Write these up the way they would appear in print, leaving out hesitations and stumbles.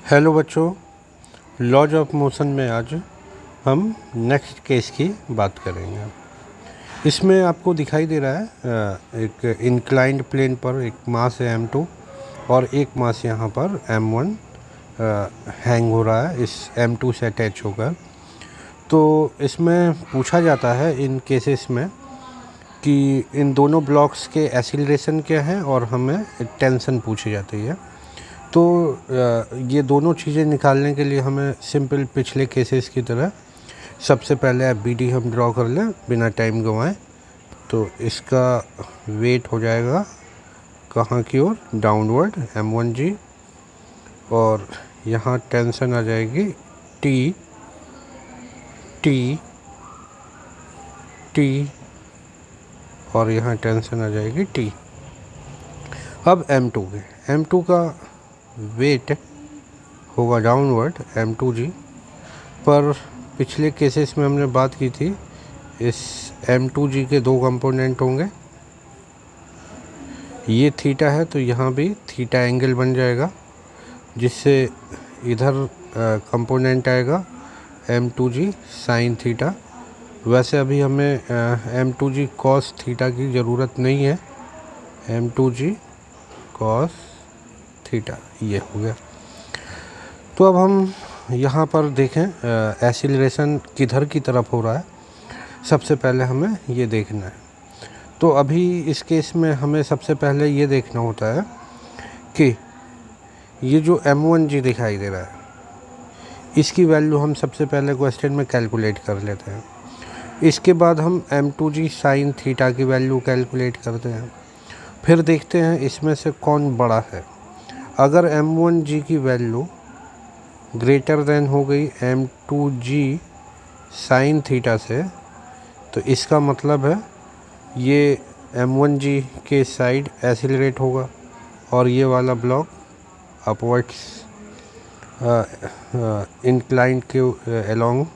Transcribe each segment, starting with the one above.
Hello बच्चों, laws of motion में आज हम नेक्स्ट केस की बात करेंगे। इसमें आपको दिखाई दे रहा है एक इंक्लाइंड प्लेन पर एक मास है m2 और एक मास यहाँ पर m1 हैंग हो रहा है इस m2 से अटैच होकर। तो इसमें पूछा जाता है इन केसेस में कि इन दोनों ब्लॉक्स के एक्सीलरेशन क्या है और हमें टेंशन पूछी जाती है। तो ये दोनों चीज़ें निकालने के लिए हमें सिंपल पिछले केसेस की तरह सबसे पहले BD हम ड्रॉ कर लें बिना टाइम गंवाए। तो इसका वेट हो जाएगा कहाँ की ओर, डाउनवर्ड m1g, और यहाँ टेंशन आ जाएगी T T T और यहाँ टेंशन आ जाएगी T। अब m2 का वेट होगा डाउनवर्ड m2g पर। पिछले केसेस में हमने बात की थी इस m2g के दो कंपोनेंट होंगे, ये थीटा है तो यहाँ भी थीटा एंगल बन जाएगा, जिससे इधर कंपोनेंट आएगा m2g साइन थीटा। वैसे अभी हमें m2g कॉस थीटा की ज़रूरत नहीं है, m2g कॉस थीटा ये हो गया। तो अब हम यहाँ पर देखें एक्सीलरेशन किधर की तरफ हो रहा है, सबसे पहले हमें ये देखना है। तो अभी इस केस में हमें सबसे पहले ये देखना होता है कि ये जो m1g दिखाई दे रहा है इसकी वैल्यू हम सबसे पहले क्वेश्चन में कैलकुलेट कर लेते हैं। इसके बाद हम m2g साइन थीटा की वैल्यू कैलकुलेट करते हैं। फिर देखते हैं इसमें से कौन बड़ा है। अगर m1g की वैल्यू ग्रेटर देन हो गई m2g साइन थीटा से, तो इसका मतलब है ये m1g के साइड एक्सीलरेट होगा और ये वाला ब्लॉक अपवर्ड्स इंक्लाइंड के अलोंग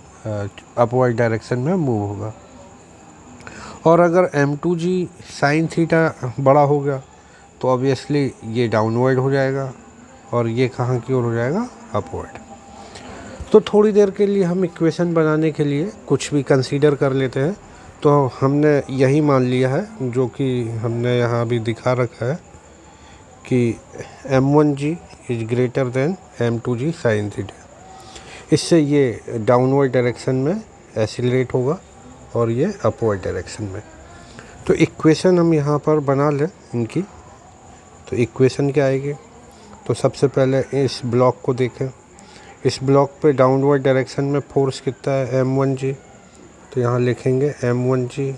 अपवर्ड डायरेक्शन में मूव होगा। और अगर m2g साइन थीटा बड़ा हो गया तो ऑब्वियसली ये डाउनवर्ड हो जाएगा और ये कहाँ की ओर हो जाएगा, अपवर्ड। तो थोड़ी देर के लिए हम इक्वेशन बनाने के लिए कुछ भी कंसीडर कर लेते हैं। तो हमने यही मान लिया है जो कि हमने यहाँ भी दिखा रखा है कि m1g is greater than m2g sine theta. इससे ये डाउनवर्ड डायरेक्शन में एक्सीलरेट होगा और ये अपवर्ड डायरेक्शन में। तो इक्वेशन हम यहाँ पर बना लें इनकी। तो इक्वेशन क्या आएगी, तो सबसे पहले इस ब्लॉक को देखें। इस ब्लॉक पे डाउनवर्ड डायरेक्शन में फोर्स कितना है, m1g। तो यहाँ लिखेंगे m1g।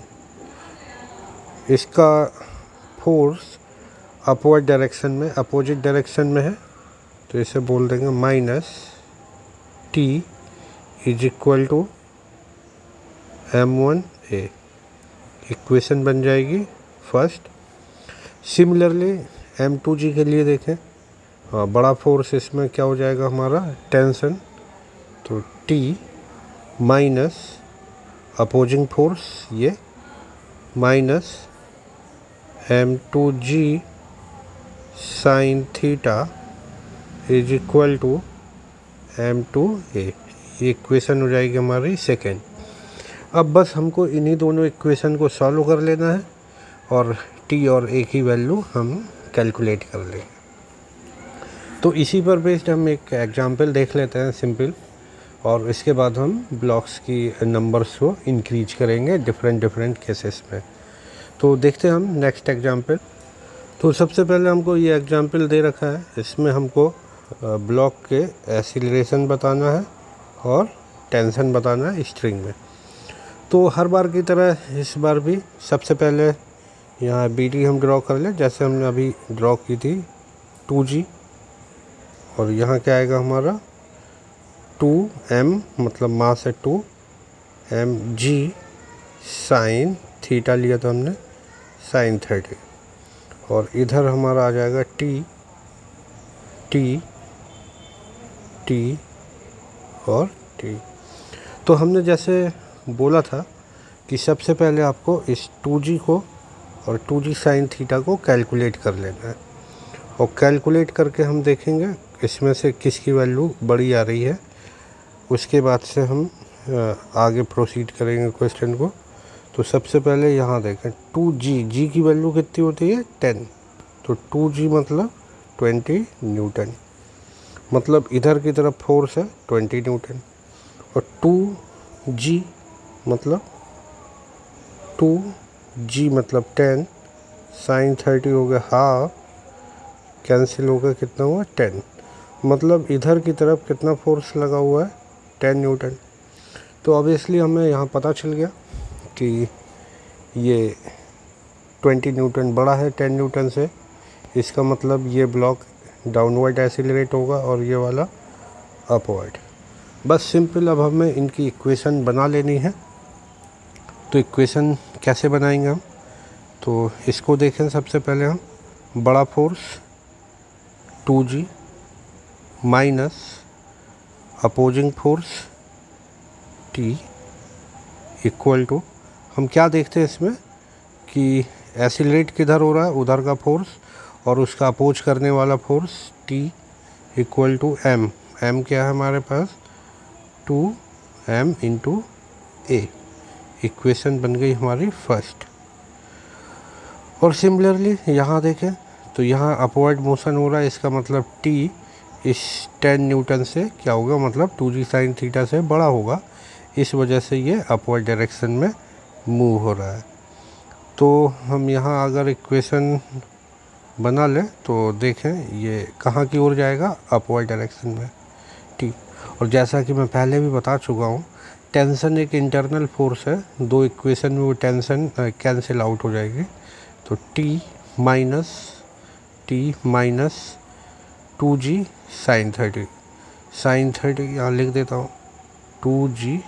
इसका फोर्स अपवर्ड डायरेक्शन में, अपोजिट डायरेक्शन में है, तो इसे बोल देंगे minus T is equal to m1a। Equation बन जाएगी फर्स्ट। सिमिलरली m2g के लिए देखें, बड़ा फोर्स इसमें क्या हो जाएगा हमारा, टेंशन। तो T माइनस अपोजिंग फोर्स ये minus m2g sine theta is equal to m2a। ये इक्वेशन हो जाएगी हमारी सेकेंड। अब बस हमको इन्हीं दोनों इक्वेशन को सॉल्व कर लेना है और T और A की वैल्यू हम कैलकुलेट कर लेंगे। तो इसी पर बेस्ड हम एक एग्जांपल देख लेते हैं सिंपल, और इसके बाद हम ब्लॉक्स की नंबर्स को इंक्रीज करेंगे डिफरेंट केसेस में। तो देखते हैं हम नेक्स्ट एग्जांपल। तो सबसे पहले हमको ये एग्जांपल दे रखा है, इसमें हमको ब्लॉक के एक्सीलरेशन बताना है और टेंशन बताना है स्ट्रिंग में। तो हर बार की तरह इस बार भी सबसे पहले यहाँ BD हम ड्रॉ कर लें, जैसे हमने अभी ड्रॉ की थी 2g। और यहाँ क्या आएगा हमारा 2m, मतलब मास है 2mg साइन थीटा लिया था हमने, साइन 30। और इधर हमारा आ जाएगा T और T। तो हमने जैसे बोला था कि सबसे पहले आपको इस 2g को और 2g साइन थीटा को कैलकुलेट कर लेना है, और कैलकुलेट करके हम देखेंगे इसमें से किसकी वैल्यू बड़ी आ रही है, उसके बाद से हम आगे प्रोसीड करेंगे क्वेश्चन को। तो सबसे पहले यहाँ देखें 2g की वैल्यू कितनी होती है 10, तो 2g मतलब 20 न्यूटन, मतलब इधर की तरफ फोर्स है 20 न्यूटन, और 2g मतलब 10 साइन 30 हो गया हाफ, कैंसिल हो गया, कितना हुआ 10, मतलब इधर की तरफ कितना फोर्स लगा हुआ है 10 न्यूटन। तो ऑब्वियसली हमें यहाँ पता चल गया कि ये 20 न्यूटन बड़ा है 10 न्यूटन से, इसका मतलब ये ब्लॉक डाउनवर्ड एक्सीलरेट होगा और ये वाला अपवर्ड। बस सिंपल, अब हमें इनकी इक्वेशन बना लेनी है। तो इक्वेशन कैसे बनाएंगे हम, तो इसको देखें सबसे पहले हम, बड़ा force 2g minus opposing force t equal to, हम क्या देखते हैं इसमें कि एक्सीलरेट किधर हो रहा है, उधर का फोर्स, और उसका अपोज करने वाला force t equal to m। m क्या है हमारे पास 2m इंटू a। इक्वेशन बन गई हमारी फर्स्ट। और सिमिलरली यहाँ देखें तो यहाँ अपवर्ड मोशन हो रहा है, इसका मतलब t इस 10 न्यूटन से क्या होगा, मतलब 2g साइन थीटा से बड़ा होगा, इस वजह से ये अपवर्ड डायरेक्शन में मूव हो रहा है। तो हम यहाँ अगर इक्वेशन बना लें तो देखें ये कहाँ की ओर जाएगा, अपवर्ड डायरेक्शन में t। और जैसा कि मैं पहले भी बता चुका हूँ, टेंशन एक इंटरनल फोर्स है, दो इक्वेशन में वो टेंशन कैंसिल आउट हो जाएगी। तो t माइनस 2g साइन 30 यहाँ लिख देता हूँ, 2g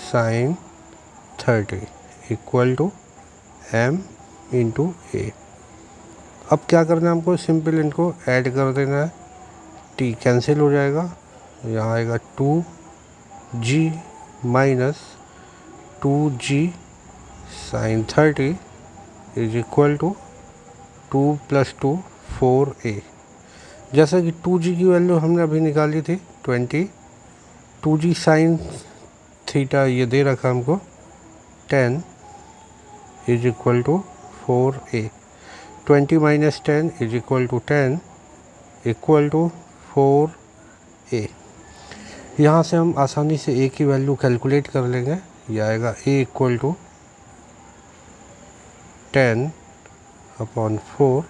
sine 30 equal to m into a। अब क्या करना है हमको, सिंपल इनको ऐड कर देना है, t कैंसिल हो जाएगा, यहाँ आएगा 2g minus 2g sine 30 is equal to 2 + 2 4a। जैसा कि 2g की वैल्यू हमने अभी निकाली थी 20, 2g साइन थीटा ये दे रखा हमको 10 is equal to 4a। 20 minus 10 is equal to 10 equal to 4a। यहाँ से हम आसानी से a की वैल्यू कैलकुलेट कर लेंगे, ये आएगा a इक्वल टू 10/4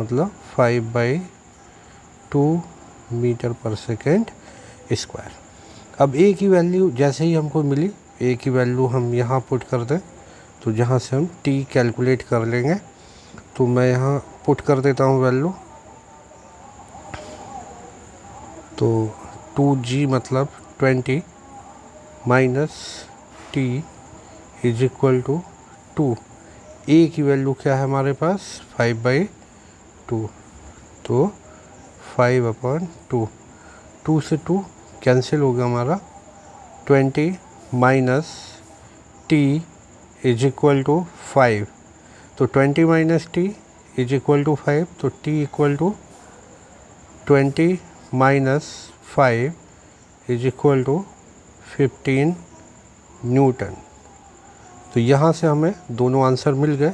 मतलब 5/2 मीटर पर सेकेंड स्क्वायर। अब a की वैल्यू जैसे ही हमको मिली, a की वैल्यू हम यहाँ पुट कर दें, तो जहाँ से हम t कैलकुलेट कर लेंगे, तो मैं यहाँ पुट कर देता हूँ वैल्यू। तो 2g मतलब 20 minus t is equal to 2। a की वैल्यू क्या है हमारे पास 5/2, तो 5/2, 2 से 2 कैंसिल हो गया हमारा, 20 minus t is equal to 5, तो 20 minus t is equal to 5, तो t equal to 20 minus 5 is equal to 15 newton. तो यहाँ से हमें दोनों आंसर मिल गए।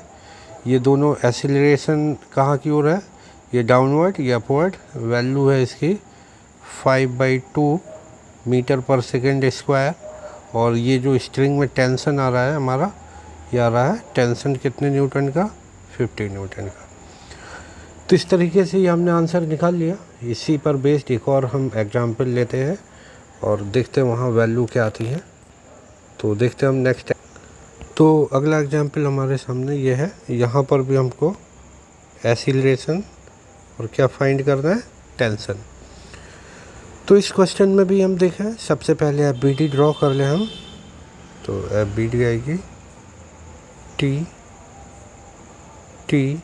ये दोनों एक्सीलरेशन कहाँ की ओर है, ये डाउनवर्ड, ये अपवर्ड। वैल्यू है इसकी 5/2 मीटर पर सेकेंड स्क्वायर, और ये जो स्ट्रिंग में टेंशन आ रहा है हमारा, ये आ रहा है टेंशन कितने न्यूटन का 50 न्यूटन का। तो इस तरीके से ये हमने आंसर निकाल लिया। इसी पर बेस्ड एक और हम एग्जाम्पल लेते हैं और देखते हैं वहाँ वैल्यू क्या आती है। तो देखते हैं हम नेक्स्ट। तो अगला एग्जाम्पल हमारे सामने ये है, यहाँ पर भी हमको एक्सीलरेशन और क्या फाइंड करना है, टेंशन। तो इस क्वेश्चन में भी हम देखें, सबसे पहले एफ बी डी ड्रॉ कर लें हम। तो एफ बी डी आएगी टी टी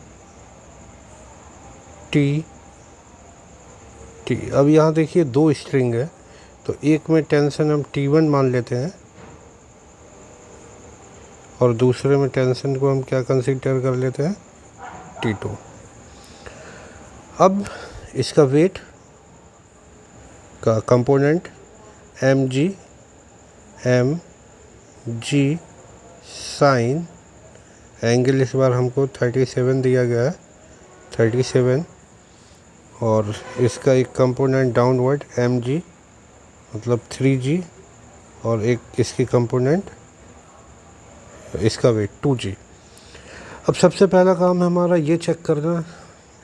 टी टी। अब यहाँ देखिए दो स्ट्रिंग है, तो एक में टेंशन हम T1 मान लेते हैं और दूसरे में टेंशन को हम क्या कंसीडर कर लेते हैं T2। अब इसका वेट का component M G sine, angle इस बार हमको 37 दिया गया है, 37, और इसका एक कंपोनेंट डाउनवर्ड एम जी मतलब 3G, और एक इसकी कंपोनेंट इसका वेट 2G। अब सबसे पहला काम है हमारा ये चेक करना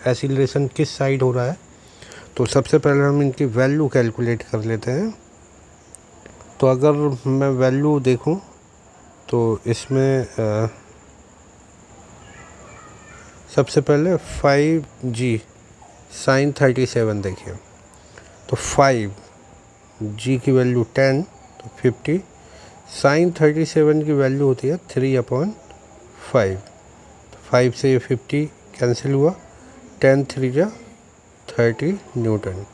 एसिलरेशन किस साइड हो रहा है। तो सबसे पहले हम इनकी वैल्यू कैलकुलेट कर लेते हैं। तो अगर मैं वैल्यू देखूं तो इसमें सबसे पहले 5G साइन 37 देखिए, तो 5G की वैल्यू 10 तो 50, साइन 37 की वैल्यू होती है 3/5, 5 से ये 50 कैंसिल हुआ, 10 3 जा 30 न्यूटन,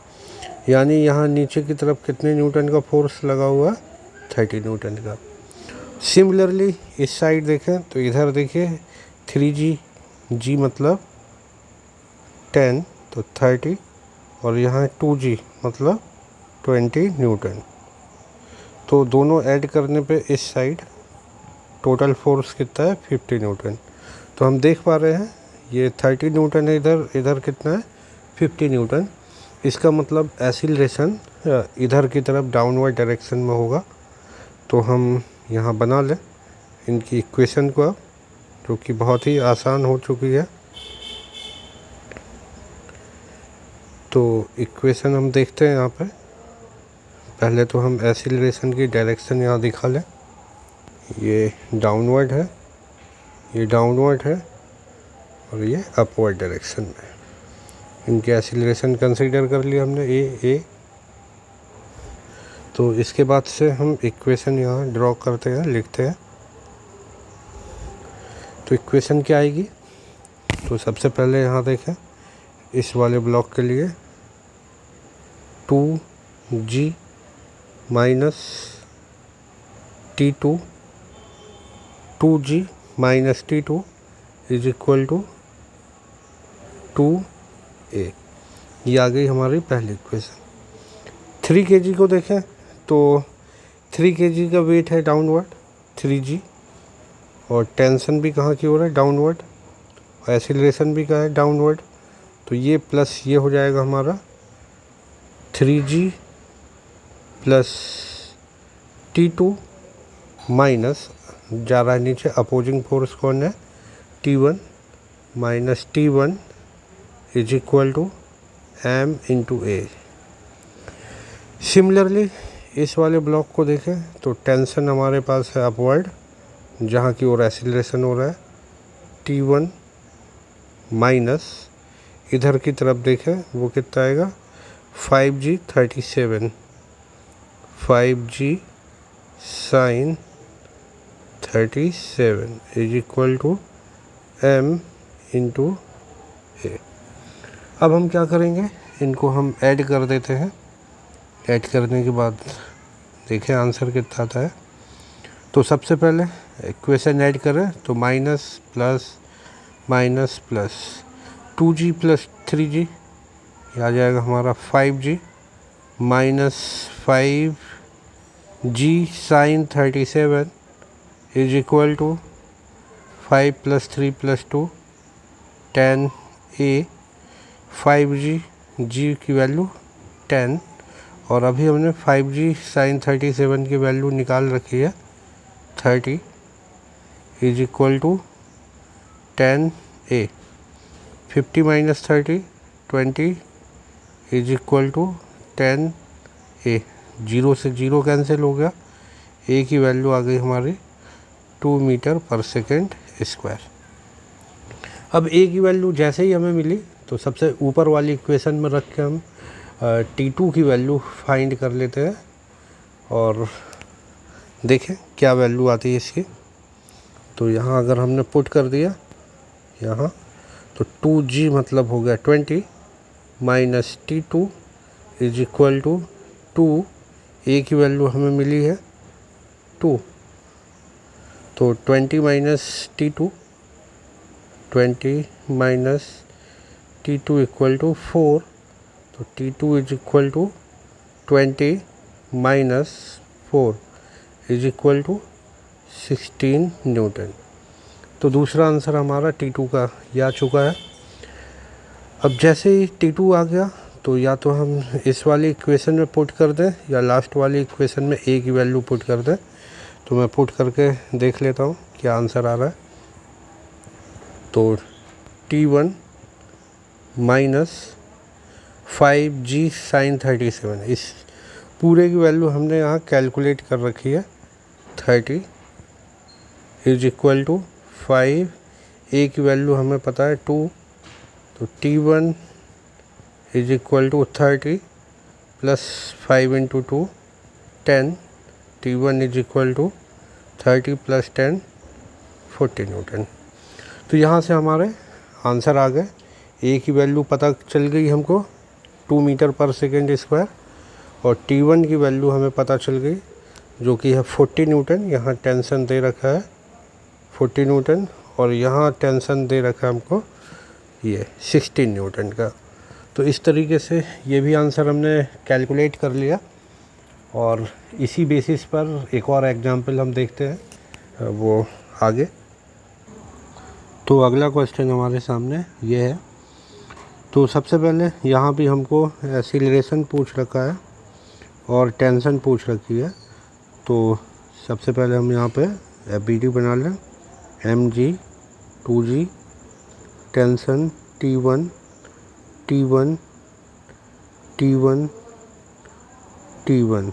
यानी यहाँ नीचे की तरफ कितने न्यूटन का फोर्स लगा हुआ है, 30 न्यूटन का। सिमिलरली इस साइड देखें तो इधर देखिए 3G मतलब 10 तो 30, और यहाँ 2G मतलब 20 न्यूटन। तो दोनों ऐड करने पे इस साइड टोटल फोर्स कितना है, 50 न्यूटन। तो हम देख पा रहे हैं ये 30 न्यूटन है, इधर कितना है, 50 न्यूटन। इसका मतलब एसिलरेशन इधर की तरफ डाउनवर्ड डायरेक्शन में होगा। तो हम यहाँ बना लें इनकी इक्वेशन को अब, जो कि बहुत ही आसान हो चुकी है। तो इक्वेशन हम देखते हैं यहाँ पे। पहले तो हम एसिलरेशन की डायरेक्शन यहाँ दिखा लें, ये डाउनवर्ड है, ये डाउनवर्ड है, और ये अपवर्ड डायरेक्शन में। इनके एसिलरेशन कंसीडर कर लिया हमने ए। तो इसके बाद से हम इक्वेशन यहाँ ड्रॉ करते हैं, लिखते हैं। तो इक्वेशन क्या आएगी, तो सबसे पहले यहाँ देखें इस वाले ब्लॉक के लिए 2G minus T2, 2G minus T2 is equal to 2A। ये आ गई हमारी पहली इक्वेशन। 3 kg को देखें तो 3 kg का वेट है डाउनवर्ड 3G, और टेंशन भी कहाँ की हो रहा है, डाउनवर्ड, और एसिलरेशन भी कहाँ है, डाउनवर्ड। तो ये प्लस ये हो जाएगा हमारा 3G प्लस T2 माइनस जा रहा है नीचे अपोजिंग फोर्स कौन है, T1 minus T1 is equal to M into A। Similarly इस वाले ब्लॉक को देखें तो टेंशन हमारे पास है अपवर्ड, जहाँ की ओर एसिलरेशन हो रहा है, T1 माइनस इधर की तरफ देखें वो कितना आएगा, 5G 37, 5G sine 37 is equal to M into A। अब हम क्या करेंगे, इनको हम ऐड कर देते हैं। ऐड करने के बाद देखें आंसर कितना आता है। तो सबसे पहले इक्वेशन ऐड करें तो minus plus minus plus 2G plus 3G, ये आ जाएगा हमारा 5G minus 5G sine 37 is equal to 5 plus 3 plus 2 10A। 5G G की वैल्यू 10, और अभी हमने 5G साइन 37 की वैल्यू निकाल रखी है 30 is equal to 10A। 50 minus 30 20 is equal to 10A। 0 से 0 कैंसिल हो गया, A की वैल्यू आ गई हमारी 2 मीटर पर सेकेंड स्क्वायर। अब A की वैल्यू जैसे ही हमें मिली तो सबसे ऊपर वाली इक्वेशन में रख के हम T2 की वैल्यू फाइंड कर लेते हैं, और देखें क्या वैल्यू आती है इसकी। तो यहाँ अगर हमने पुट कर दिया यहाँ, तो 2G मतलब हो गया 20 minus T2 is equal to 2। A की वैल्यू हमें मिली है 2, तो 20 minus T2, 20 minus T2 equal to 4, तो T2 is equal to 20 minus 4 is equal to 16 newton. तो दूसरा आंसर हमारा T2 का ये आ चुका है। अब जैसे ही T2 आ गया तो या तो हम इस वाली इक्वेशन में पुट कर दें या लास्ट वाली इक्वेशन में A की वैल्यू पुट कर दें। तो मैं पुट करके देख लेता हूँ क्या आंसर आ रहा है। तो T1 माइनस 5G साइन 37, इस पूरे की वैल्यू हमने यहाँ कैलकुलेट कर रखी है। 30 इज इक्वल टू 5, A की वैल्यू हमें पता है 2, तो T1 is equal to 30 plus 5 into 2 10, T1 is equal to 30 plus 10 40 newton. तो यहाँ से हमारे आंसर आ गए। A की वैल्यू पता चल गई हमको 2 मीटर पर सेकेंड स्क्वायर, और T1 की वैल्यू हमें पता चल गई जो कि है 40 न्यूटन। यहाँ टेंशन दे रखा है 40 न्यूटन, और यहाँ टेंशन दे रखा है हमको ये 16 न्यूटन का। तो इस तरीके से ये भी आंसर हमने कैलकुलेट कर लिया, और इसी बेसिस पर एक और एग्जांपल हम देखते हैं वो आगे। तो अगला क्वेश्चन हमारे सामने ये है। तो सबसे पहले यहाँ भी हमको एक्सीलरेशन पूछ रखा है और टेंशन पूछ रखी है। तो सबसे पहले हम यहाँ पे एफ बना लें। mg 2g tension T1 T1 T1 T1,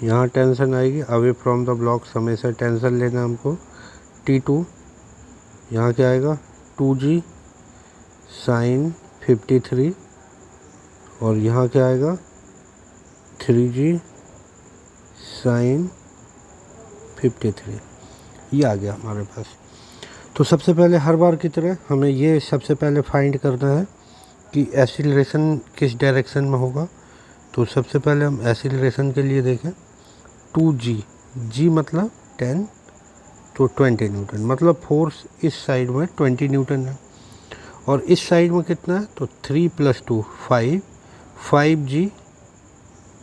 यहाँ टेंशन आएगी अवे फ्रॉम द ब्लॉक, हमेशा टेंशन लेना हमको। T2 यहाँ क्या आएगा 2g साइन 53, और यहाँ क्या आएगा 3g साइन 53। ये आ गया हमारे पास। तो सबसे पहले हर बार की तरह हमें ये सबसे पहले फाइंड करना है कि एक्सीलरेशन किस डायरेक्शन में होगा। तो सबसे पहले हम एक्सीलरेशन के लिए देखें 2g, g मतलब 10, तो 20 न्यूटन, मतलब फोर्स इस साइड में 20 न्यूटन है, और इस साइड में कितना है तो 3 + 2 5, 5g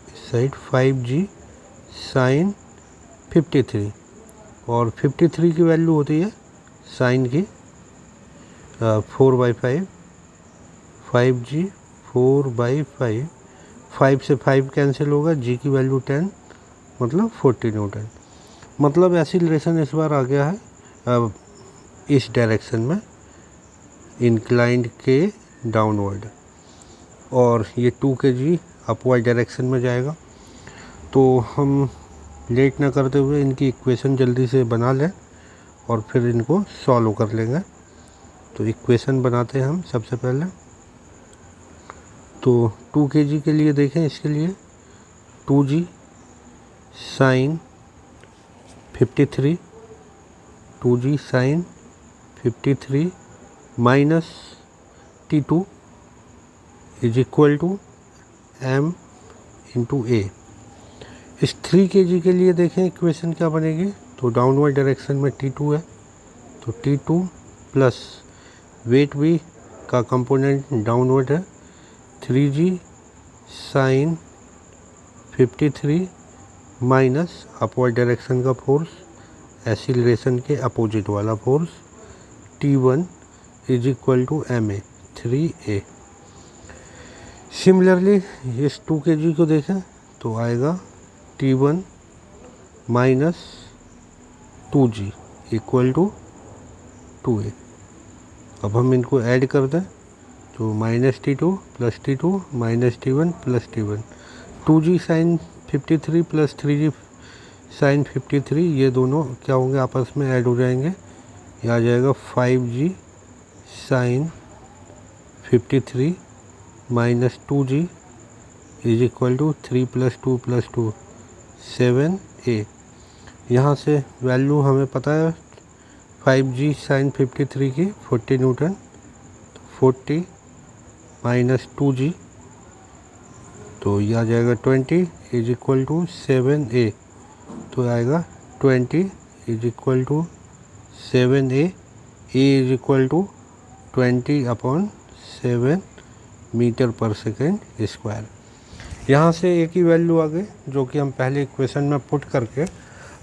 इस साइड 5g साइन 53, और 53 की वैल्यू होती है साइन की 4/5, 5g 4/5, 5 से 5 कैंसिल होगा, g की वैल्यू 10 मतलब 40 न्यूटन। मतलब एक्सीलरेशन इस बार आ गया है इस डायरेक्शन में, इंक्लाइंड के डाउनवर्ड, और ये 2 kg अपवर्ड डायरेक्शन में जाएगा। तो हम लेट ना करते हुए इनकी इक्वेशन जल्दी से बना लें और फिर इनको सॉल्व कर लेंगे। तो इक्वेशन बनाते हैं हम सबसे पहले। तो 2 kg के लिए देखें, इसके लिए 2g sine 53, 2g sine 53 minus T2 is equal to m into a. इस 3 kg के लिए देखें इक्वेशन क्या बनेगी। तो डाउनवर्ड डायरेक्शन में T2 है, तो T2 प्लस वेट भी का कंपोनेंट डाउनवर्ड है 3g sine 53 minus upward direction का फोर्स, एक्सीलरेशन के अपोजिट वाला force T1 is equal to ma 3a। Similarly इस 2 kg को देखें तो आएगा T1 minus 2g equal to 2a। अब हम इनको ऐड कर दें तो minus T2 plus T2 minus T1 plus T1, 2g sine 53 plus 3g sine 53, ये दोनों क्या होंगे आपस में ऐड हो जाएंगे। ये आ जाएगा 5g sine 53 minus 2g is equal to 3 + 2 + 2 7a। यहाँ से वैल्यू हमें पता है 5g साइन 53 की 40 न्यूटन, 40 माइनस 2g, तो ये आ जाएगा 20 इज इक्वल टू 7a। तो आएगा 20 is equal to 7a, a is equal to 20/7 metre per second square. यहाँ से एक ही वैल्यू आ गई जो कि हम पहले इक्वेशन में पुट करके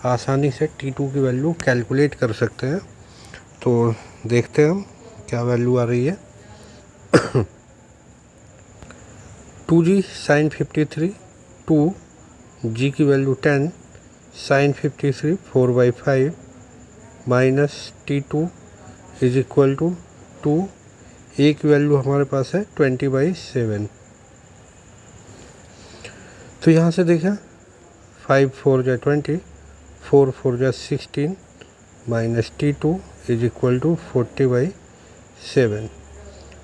आसानी से T2 की वैल्यू कैलकुलेट कर सकते हैं। तो देखते हैं हम क्या वैल्यू आ रही है। 2g sin 53, 2g की value 10 sin 53 4/5 minus T2 is equal to 2, A की वैल्यू हमारे पास है 20/7। तो यहाँ से देखें 5 4 जा 20, 4 4 जा 16 minus T2 is equal to 40/7।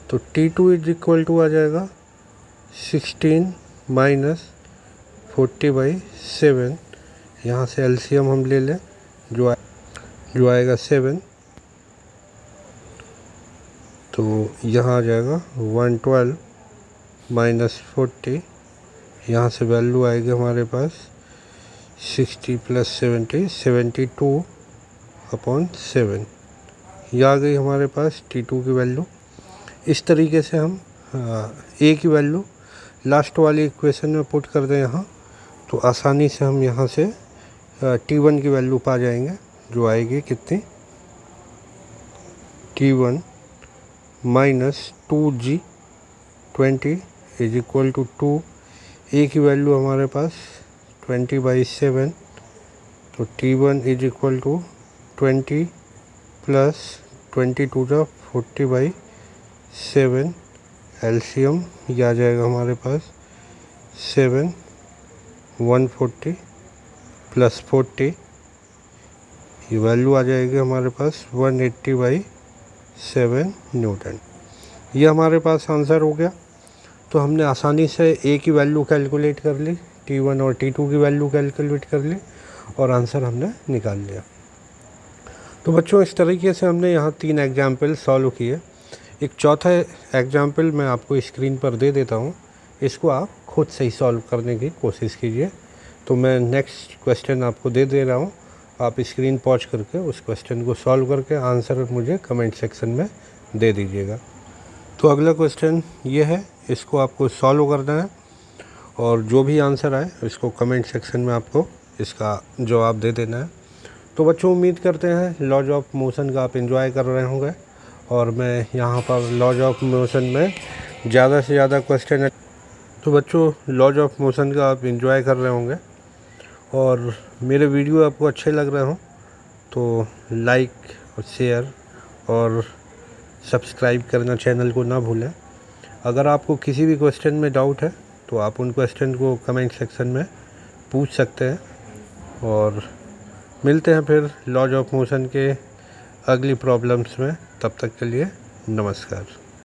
तो T2 इज इक्वल टू आ जाएगा 16 माइनस 40/7। यहाँ से एलसीएम हम ले लें जो आएगा 7। तो यहाँ आ जाएगा 112 माइनस 40। यहाँ से वैल्यू आएगी हमारे पास 60 प्लस 70 72/7। यह आ गई हमारे पास T2 की वैल्यू। इस तरीके से हम ए की वैल्यू लास्ट वाली इक्वेशन में पुट कर दें यहाँ, तो आसानी से हम यहाँ से T1 की वैल्यू पा जाएंगे जो आएगी कितनी, T1 minus 2g 20 is equal to 2। A की वैल्यू हमारे पास 20/7। तो T1 is equal to 20 plus 22 जा 40/7। एलसीएम यह आ जाएगा हमारे पास 7 140 प्लस 40, ये वैल्यू आ जाएगी हमारे पास 180/7 न्यूटन। ये हमारे पास आंसर हो गया। तो हमने आसानी से ए की वैल्यू कैलकुलेट कर ली, T1 और T2 की वैल्यू कैलकुलेट कर ली और आंसर हमने निकाल लिया। तो बच्चों इस तरीके से हमने यहाँ 3 एग्जाम्पल सॉल्व किए। एक चौथा एग्जाम्पल मैं आपको स्क्रीन पर दे देता हूँ, इसको आप खुद से ही सॉल्व करने की कोशिश कीजिए। तो मैं नेक्स्ट क्वेश्चन आपको दे रहा हूँ, आप स्क्रीन पॉज करके उस क्वेश्चन को सॉल्व करके आंसर मुझे कमेंट सेक्शन में दे दीजिएगा। तो अगला क्वेश्चन ये है, इसको आपको सॉल्व करना है और जो भी आंसर आए इसको कमेंट सेक्शन में आपको इसका जवाब दे देना है। तो बच्चों उम्मीद करते हैं लॉज ऑफ मोशन का आप एंजॉय कर रहे होंगे और मैं यहाँ पर लॉज ऑफ मोशन में ज़्यादा से ज़्यादा क्वेश्चन है। तो बच्चों लॉज ऑफ मोशन का आप एंजॉय कर रहे होंगे और मेरे वीडियो आपको अच्छे लग रहे हों तो लाइक और शेयर और सब्सक्राइब करना चैनल को ना भूलें। अगर आपको किसी भी क्वेश्चन में डाउट है तो आप उन क्वेश्चन को कमेंट सेक्शन में पूछ सकते हैं और मिलते हैं फिर लॉज ऑफ मोशन के अगली प्रॉब्लम्स में। तब तक के लिए नमस्कार।